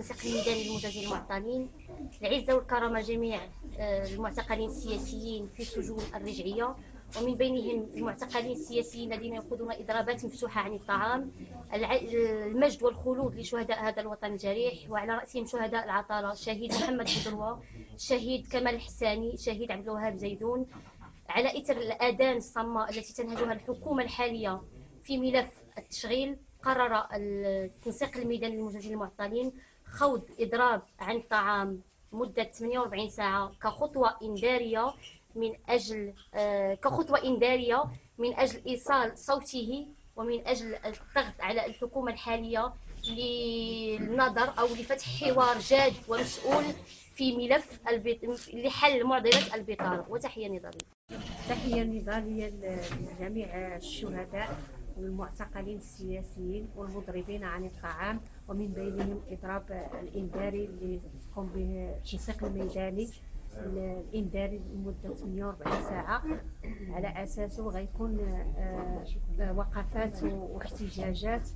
التنسيق الميداني للمجازين المعطلين. العزة والكرامة جميع المعتقلين السياسيين في السجون الرجعية، ومن بينهم المعتقلين السياسيين الذين يخوضون إضرابات مفتوحة عن الطعام. المجد والخلود لشهداء هذا الوطن الجريح، وعلى رأسهم شهداء العطالة الشهيد محمد بودروة، الشهيد كمال الحساني، الشهيد عبد الوهاب زيدون. على إثر الآذان الصماء التي تنهجها الحكومة الحالية في ملف التشغيل، قرر التنسيق الميداني للمجازين المعطلين خوض إضراب عن الطعام مدة 48 ساعة كخطوة إنذارية من أجل إيصال صوته، ومن أجل الضغط على الحكومة الحالية للنظر أو لفتح حوار جاد ومسؤول في ملف لحل معضلة البطالة. وتحية نضالية. تحية نضالية لجميع الشهداء والمعتقلين السياسيين والمضربين عن الطعام، ومن بينهم إضراب الإنذاري اللي قام به التنسيق الميداني الإنذاري لمدة 48 ساعة. على أساسه غيكون وقفات واحتجاجات،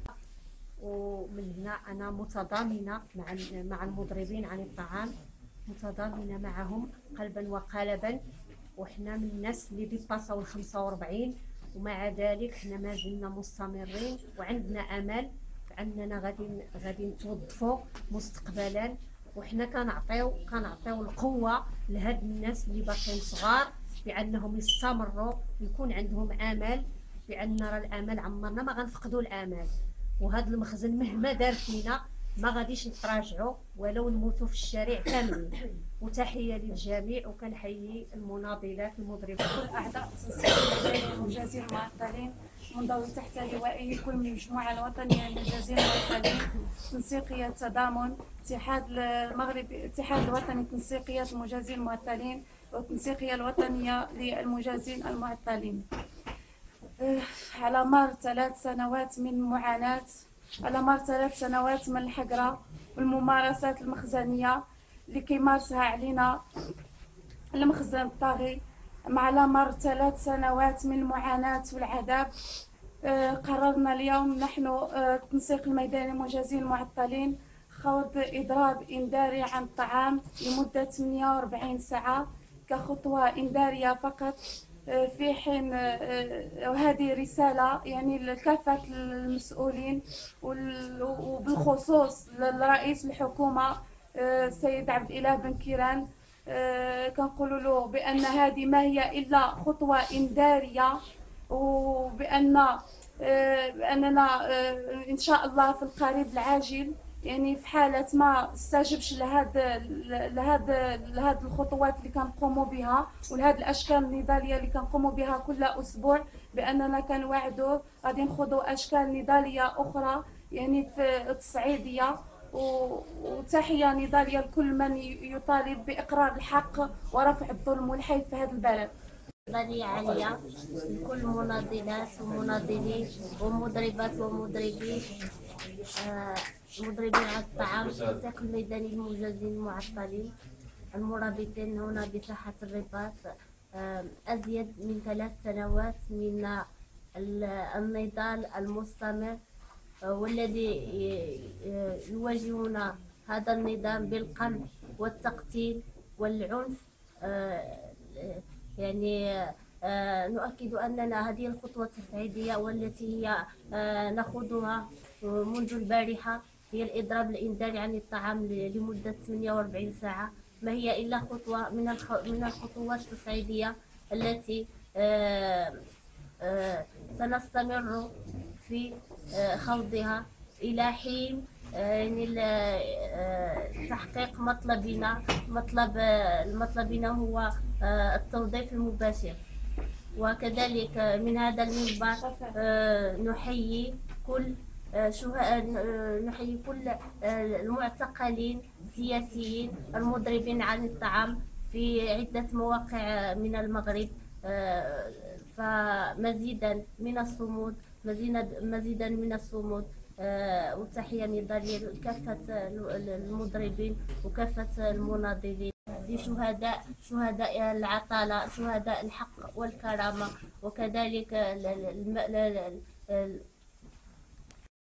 ومن هنا أنا متضامنة مع المضربين عن الطعام، متضامنة معهم قلبا وقالبا. وحنا من الناس اللي ديباساو ال 45، ومع ذلك حنا ما زلنا مستمرين وعندنا امل باننا غادي نتوظفوا مستقبلا. وحنا كنعطيو القوه لهاد الناس اللي باقيين صغار بانهم يستمروا، ويكون عندهم امل، بان نرى الامل عمرنا ما غنفقدوا الامل. وهذا المخزن مهما دار فينا ما غاديش نتراجعوا ولو نموتوا في الشارع كاملين. وتحيه للجميع، وكنحيي المناضلات المضربات. كل اعضاء التنسيق المجازين المعطلين منضوي تحت لوائه كل من الجموعه الوطنيه للمجازين المعطلين، تنسيقيه تضامن، اتحاد المغربي، الاتحاد الوطني لتنسيقيه المجازين المعطلين، والتنسيقيه الوطنيه للمجازين المعطلين. على مر 3 سنوات من معاناه، على مر 3 سنوات من الحقرة والممارسات المخزنية اللي كيمارسها علينا المخزن الطاغي، على مر 3 سنوات من المعاناة والعذاب، قررنا اليوم نحن التنسيق الميداني للمجازين المعطلين خوض إضراب إنذاري عن الطعام لمدة 48 ساعة كخطوة إنذارية فقط، في حين وهذه رسالة يعني لكافة المسؤولين وبالخصوص لرئيس الحكومة السيد عبد الإله بن كيران. كنقول له بأن هذه ما هي إلا خطوة إنذارية، وبأننا إن شاء الله في القريب العاجل، يعني في حالة ما استجبش لهاد الخطوات اللي كنقوموا بها ولهاد الاشكال النضاليه اللي كنقوموا بها كل اسبوع، باننا كنوعدوا غادي نخوضوا اشكال نضاليه اخرى يعني في التصعيديه. وتحيه نضاليه لكل من يطالب باقرار الحق ورفع الظلم والحيف في هذا البلد. نضالية عالية لكل مناضلات ومناضلين ومضربات ومضربين مضربين على الطعام، التنسيق الميداني للمجازين المعطلين المرابطين هنا بساحة الرباط. أزيد من 3 سنوات من النضال المستمر، والذي يواجهون هذا النظام بالقمع والتقتيل والعنف. يعني نؤكد أننا هذه الخطوة التصعيدية والتي هي نخوضها منذ البارحة هي الإضراب الإنذاري عن الطعام لمدة 48 ساعة، ما هي إلا خطوة من الخطوات التصعيدية التي سنستمر في خوضها إلى حين يعني تحقيق مطلبنا هو التوظيف المباشر. وكذلك من هذا المنبر نحيي كل المعتقلين السياسيين المضربين عن الطعام في عدة مواقع من المغرب، فمزيدا من الصمود، مزيدا من الصمود. وتحية نضالية لكافة المضربين وكافة المناضلين، لشهداء العطالة، شهداء الحق والكرامة، وكذلك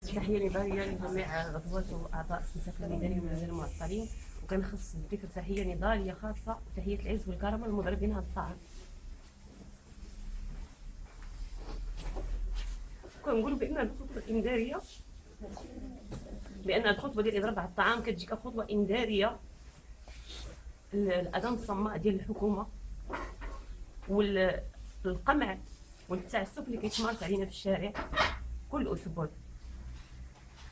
تحية نضالية لجميع غزوات وأعضاء السلسلة الميدانية من المعطلين، وكنخص بذكر تحية نضالية خاصة وتحية العز والكرم للمضربين هذا الطعام. كنقولوا بأن هذه الخطوة الإنذارية، بأن الخطوة ديال إضراب على الطعام كتجي كخطوة إنذارية الأذان الصماء ديال الحكومة والقمع والتعسف اللي كيتمارس علينا في الشارع كل أسبوع.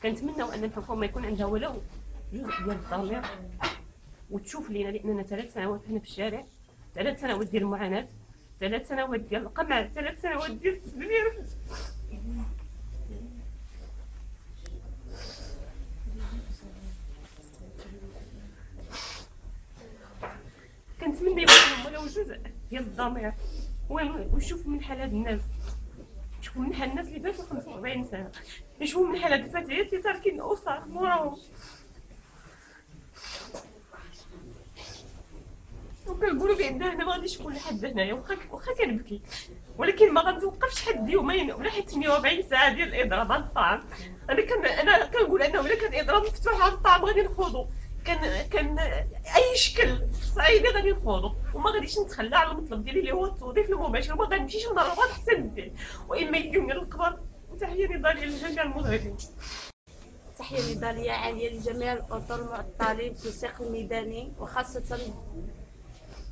كنتمناو أن الحكومة يكون عندها ولو جزء ديال الضمير وتشوف لينا، لأننا 3 سنوات هنا في الشارع، 3 سنوات ديال المعاناة، 3 سنوات ديال القمع، 3 سنوات ديال التدمير. كنتمنى يكون ولو جزء ديال الضمير ويشوفوا من حال هاد الناس، يشوفوا من حال الناس اللي باتوا 45 سنة، يشوفوا من حال هاد الفتيات اللي تاركين الأسر موراهم. وكنقولوا بأن هنا ما غاديش يكون لحد هنايا، واخا كنبكي، ولكن ما غنتوقفش حد يومين ولا حتى 140 ساعة ديال الإضراب على الطعام. أنا كنقول أنه إلا كان إضراب مفتوح على الطعام غادي نخوضو، كان اي شكل صعيبي غادي نخوضو، وما غاديش نتخلى على المطلب ديالي اللي هو التوظيف المباشر، وما غنمشيش نضربات حتى ندير، واما يديوني للقبر. وتحيه نضاليه لجميع المضربين. تحية نضالية عالية لجميع الأطر المعطلين في الساق الميداني، وخاصة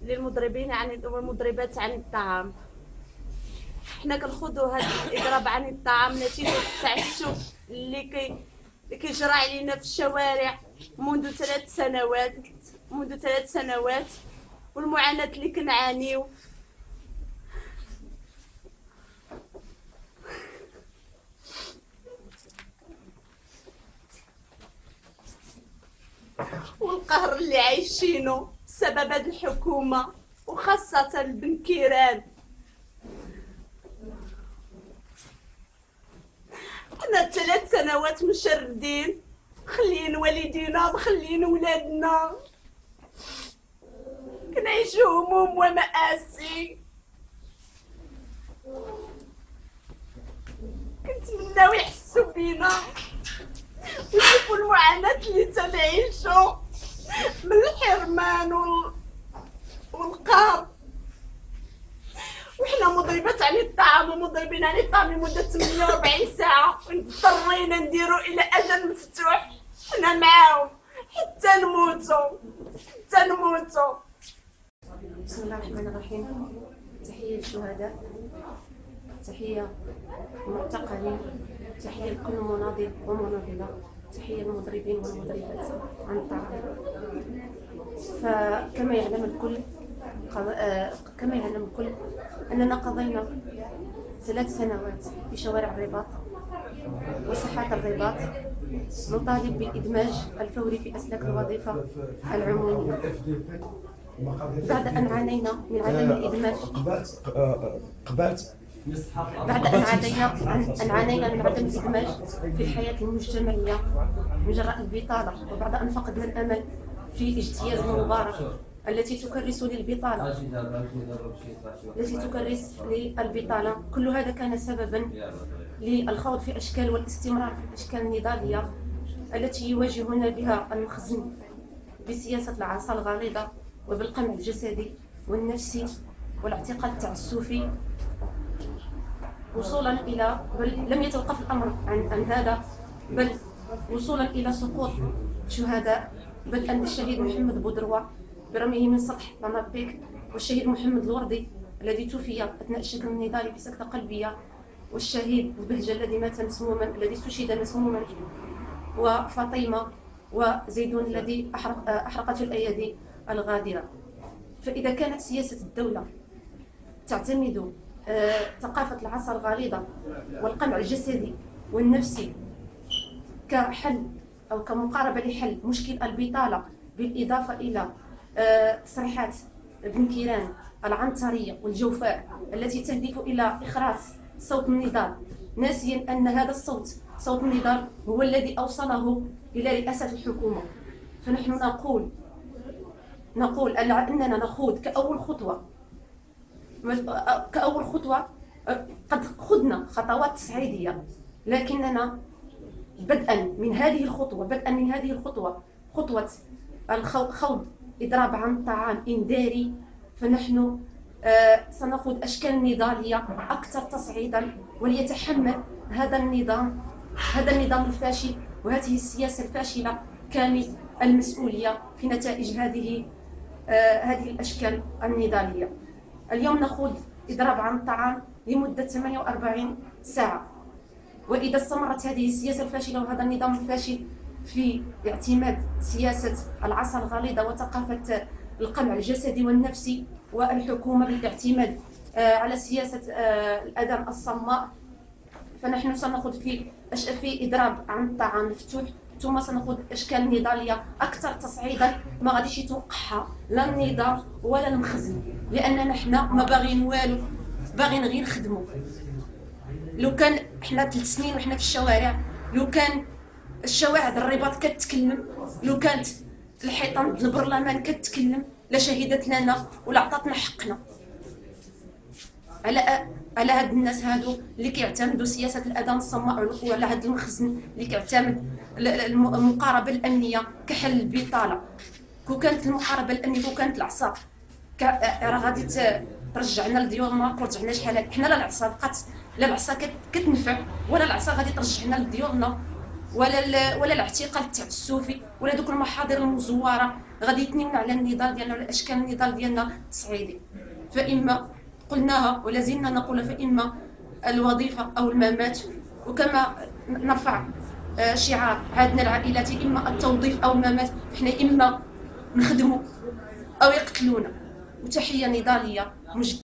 للمضربين والمضربات عن الطعام. حنا كنخوضوا هذا الإضراب عن الطعام نتيجة التعسف اللي كيجرى علينا في الشوارع منذ 3 سنوات، والمعاناة اللي كنعانيو. والقهر اللي عايشينه بسبب هاد الحكومة، وخاصة بن كيران. حنا 3 سنوات مشردين، مخليين والدينا، مخليين ولادنا، كنعيشو هموم ومآسي. كنتمناو يحسوا بينا ويشوفوا المعاناة اللي تنعيشو من الحرمان والقهر. وحنا مضربات عن الطعام ومضربين عن الطعام لمدة 48 ساعة، اضطرينا نديرو إلى أجل مفتوح. حنا معاهم حتى نموتو. بسم الله الرحمن الرحيم. تحية للشهداء، تحية للمعتقلين، تحية لكل مناضل ومناضلة، تحية للمضربين والمضربات عن الطعام. فكما يعلم الكل أننا قضينا 3 سنوات في شوارع الرباط وساحات الرباط نطالب بالإدماج الفوري في أسلاك الوظيفة العمومية، بعد أن عانينا من عدم الإدماج من عدم الإدماج في الحياة المجتمعية من جراء البطالة، وبعد أن فقدنا الأمل في اجتياز مبارك التي تكرس للبطالة. كل هذا كان سببا للخوض في أشكال والاستمرار في الأشكال النضالية التي يواجهنا بها المخزن بسياسة العصا الغليظة وبالقمع الجسدي والنفسي والاعتقال التعسفي، وصولا إلى بل لم يتوقف الأمر عن هذا، بل وصولا إلى سقوط شهداء، بدءا بالشهيد محمد بودروة برميه من سطح طنابيك، والشهيد محمد الوردي الذي توفي أثناء الشكل النضالي بسكتة قلبية، والشهيد البهجة الذي مات مسموما الذي استشهد مسموما، وفاطمة وزيدون الذي أحرقته الأيادي الغادرة. فإذا كانت سياسة الدولة تعتمد ثقافة العصا الغليظة والقمع الجسدي والنفسي كحل أو كمقاربة لحل مشكل البطالة، بالإضافة إلى تصريحات بن كيران العنترية والجوفاء التي تهدف إلى إخراس صوت النضال، ناسيا أن هذا الصوت صوت النضال هو الذي أوصله إلى رئاسة الحكومة. فنحن نقول أننا نخوض كأول خطوة قد خضنا خطوات تصعيدية، لكننا بدءا من هذه الخطوة خطوة خوض إضراب عن الطعام إنذاري، فنحن سنخوض أشكال نضالية أكثر تصعيدا، وليتحمل هذا النظام الفاشل وهذه السياسة الفاشلة كامل المسؤولية في نتائج هذه الأشكال النضالية. اليوم نخوض إضراب عن الطعام لمدة 48 ساعة، وإذا استمرت هذه السياسة الفاشلة وهذا النظام الفاشل في اعتماد سياسة العصا الغليظة وثقافة القمع الجسدي والنفسي، والحكومة بالاعتماد على سياسة الأذان الصماء، فنحن سنخوض في إضراب عن الطعام مفتوح، ثم سنخوض أشكال نضالية أكثر تصعيدا ما غاديش يتوقعها لا النظام ولا المخزن، لأننا حنا ما باغيين والو، باغيين غير نخدموا. لو كان حنا 3 سنين وحنا في الشوارع، لو كان الشواهد الرباط كتكلم، لو كانت الحيطان البرلمان كتكلم لشهدت لنا ولا عطاتنا حقنا. على هاد الناس هادو اللي كيعتمدوا سياسه الاذان الصماء، وعلى هاد المخزن اللي كيعتمد المقاربه الامنيه كحل البطاله. كون كانت المقاربه الامنيه، كون كانت العصا راه غادي ترجعنا لديورنا ورجعنا شحال هادي. حنا لا العصا بقات، لا العصا كتنفع، ولا العصا غادي ترجعنا لديورنا، ولا الاعتقال تاع السوفي، ولا دوك المحاضر المزوره غادي يتنيونا على النضال ديالنا وعلى اشكال النضال ديالنا التصعيدي. فاما قلناها ولا زلنا نقول، فاما الوظيفه او الممات، وكما نرفع شعار عادنا العائلاتي، اما التوظيف او الممات. احنا اما نخدموا او يقتلونا. وتحيه نضاليه